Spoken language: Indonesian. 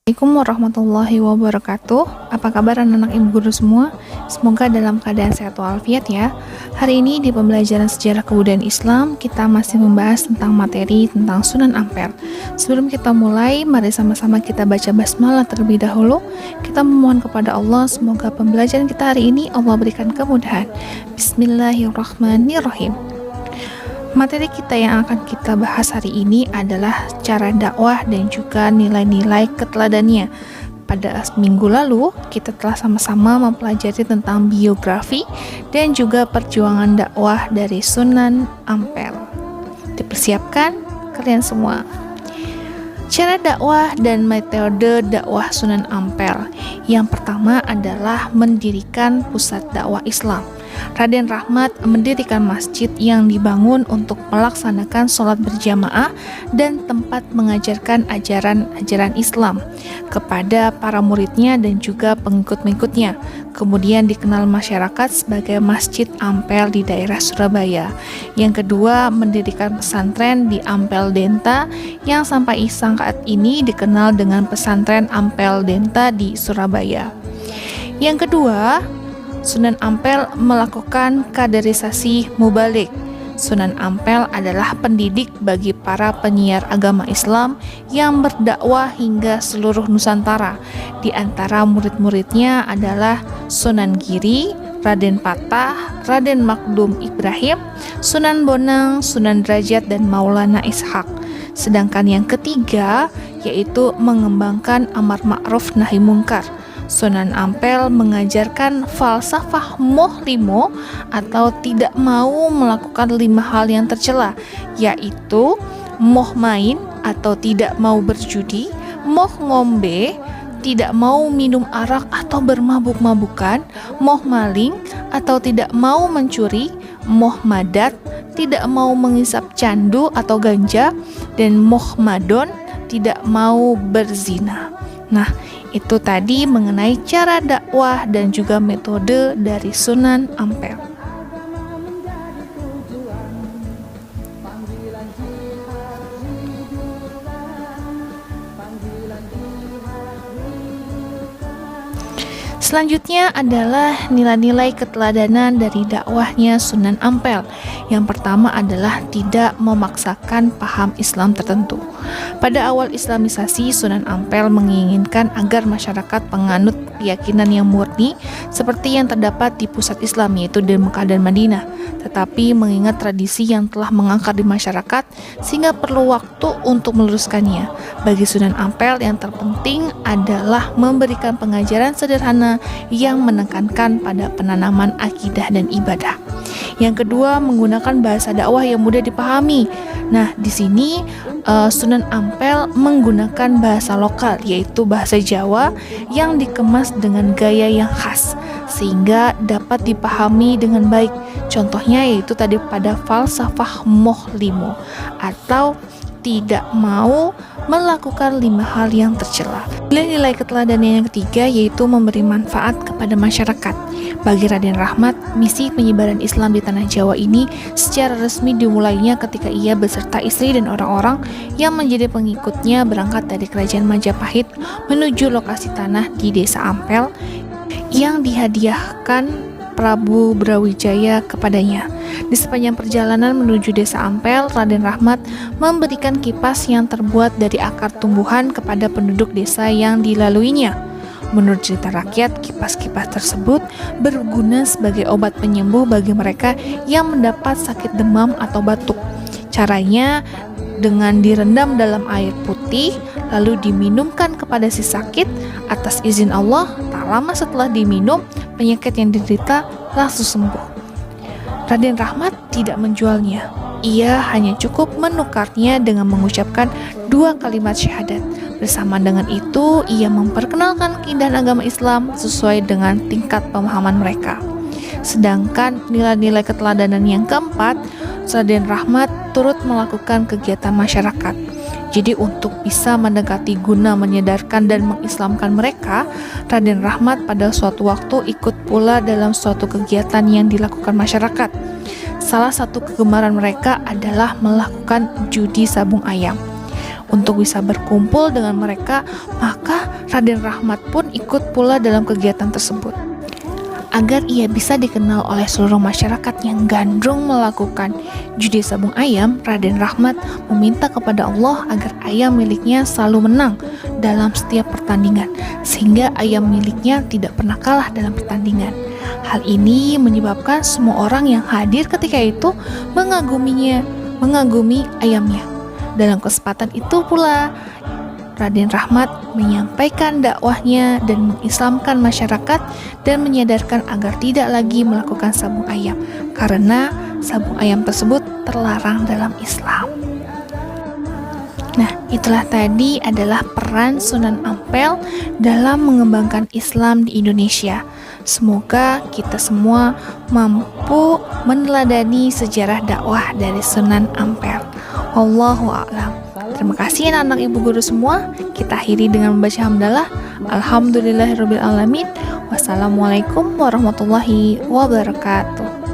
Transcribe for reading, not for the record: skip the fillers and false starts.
Assalamualaikum warahmatullahi wabarakatuh. Apa kabar anak-anak ibu guru semua? Semoga dalam keadaan sehat walafiat ya. Hari ini di pembelajaran sejarah kebudayaan Islam, kita masih membahas tentang materi tentang Sunan Ampel. Sebelum kita mulai, mari sama-sama kita baca basmalah terlebih dahulu. Kita memohon kepada Allah, semoga pembelajaran kita hari ini Allah berikan kemudahan. Bismillahirrahmanirrahim. Materi kita yang akan kita bahas hari ini adalah cara dakwah dan juga nilai-nilai keteladannya. Pada minggu lalu, kita telah sama-sama mempelajari tentang biografi dan juga perjuangan dakwah dari Sunan Ampel. Dipersiapkan kalian semua. Cara dakwah dan metode dakwah Sunan Ampel. Yang pertama adalah mendirikan pusat dakwah Islam. Raden Rahmat mendirikan masjid yang dibangun untuk melaksanakan sholat berjamaah dan tempat mengajarkan ajaran-ajaran Islam kepada para muridnya dan juga pengikut-pengikutnya. Kemudian dikenal masyarakat sebagai Masjid Ampel di daerah Surabaya. Yang kedua, mendirikan pesantren di Ampel Denta yang sampai saat ini dikenal dengan Pesantren Ampel Denta di Surabaya. Yang kedua, Sunan Ampel melakukan kaderisasi mubalik. Sunan Ampel adalah pendidik bagi para penyiar agama Islam yang berdakwah hingga seluruh Nusantara. Di antara murid-muridnya adalah Sunan Giri, Raden Patah, Raden Makdum Ibrahim, Sunan Bonang, Sunan Derajat, dan Maulana Ishak. Sedangkan yang ketiga yaitu mengembangkan amar ma'ruf nahi mungkar. Sunan Ampel mengajarkan falsafah moh limo atau tidak mau melakukan 5 hal yang tercela, yaitu moh main atau tidak mau berjudi, moh ngombe, tidak mau minum arak atau bermabuk-mabukan, moh maling atau tidak mau mencuri, moh madat, tidak mau mengisap candu atau ganja, dan moh madon, tidak mau berzina. Nah, itu tadi mengenai cara dakwah dan juga metode dari Sunan Ampel. Selanjutnya adalah nilai-nilai keteladanan dari dakwahnya Sunan Ampel. Yang pertama adalah tidak memaksakan paham Islam tertentu. Pada awal Islamisasi, Sunan Ampel menginginkan agar masyarakat penganut keyakinan yang murni seperti yang terdapat di pusat Islam, yaitu di Mekah dan Madinah. Tetapi mengingat tradisi yang telah mengakar di masyarakat sehingga perlu waktu untuk meluruskannya. Bagi Sunan Ampel yang terpenting adalah memberikan pengajaran sederhana yang menekankan pada penanaman akidah dan ibadah. Yang kedua, menggunakan bahasa dakwah yang mudah dipahami. Nah, di sini Sunan Ampel menggunakan bahasa lokal, yaitu bahasa Jawa yang dikemas dengan gaya yang khas sehingga dapat dipahami dengan baik. Contohnya yaitu tadi pada falsafah moh limo atau tidak mau melakukan 5 hal yang tercela. Nilai keteladannya yang ketiga yaitu memberi manfaat kepada masyarakat. Bagi Raden Rahmat, misi penyebaran Islam di tanah Jawa ini secara resmi dimulainya ketika ia beserta istri dan orang-orang yang menjadi pengikutnya berangkat dari Kerajaan Majapahit menuju lokasi tanah di Desa Ampel yang dihadiahkan Prabu Brawijaya kepadanya. Di sepanjang perjalanan menuju Desa Ampel, Raden Rahmat memberikan kipas yang terbuat dari akar tumbuhan kepada penduduk desa yang dilaluinya. Menurut cerita rakyat, kipas-kipas tersebut berguna sebagai obat penyembuh bagi mereka yang mendapat sakit demam atau batuk. Caranya dengan direndam dalam air putih lalu diminumkan kepada si sakit. Atas izin Allah, tak lama setelah diminum, penyakit yang diderita langsung sembuh. Raden Rahmat tidak menjualnya. Ia hanya cukup menukarnya dengan mengucapkan 2 kalimat syahadat. Bersama dengan itu, ia memperkenalkan keindahan agama Islam sesuai dengan tingkat pemahaman mereka. Sedangkan nilai-nilai keteladanan yang keempat, Raden Rahmat turut melakukan kegiatan masyarakat. Jadi untuk bisa mendekati guna menyadarkan dan mengislamkan mereka, Raden Rahmat pada suatu waktu ikut pula dalam suatu kegiatan yang dilakukan masyarakat. Salah satu kegemaran mereka adalah melakukan judi sabung ayam. Untuk bisa berkumpul dengan mereka, maka Raden Rahmat pun ikut pula dalam kegiatan tersebut. Agar ia bisa dikenal oleh seluruh masyarakat yang gandrung melakukan judi sabung ayam, Raden Rahmat meminta kepada Allah agar ayam miliknya selalu menang dalam setiap pertandingan, sehingga ayam miliknya tidak pernah kalah dalam pertandingan. Hal ini menyebabkan semua orang yang hadir ketika itu mengagumi ayamnya. Dalam kesempatan itu pula Raden Rahmat menyampaikan dakwahnya dan mengislamkan masyarakat dan menyadarkan agar tidak lagi melakukan sabung ayam karena sabung ayam tersebut terlarang dalam Islam. Nah, itulah tadi adalah peran Sunan Ampel dalam mengembangkan Islam di Indonesia. Semoga kita semua mampu meneladani sejarah dakwah dari Sunan Ampel. Wallahu a'lam. Terima kasih anak-anak ibu guru semua. Kita akhiri dengan membaca hamdalah. Alhamdulillahirabbil alamin. Wassalamualaikum warahmatullahi wabarakatuh.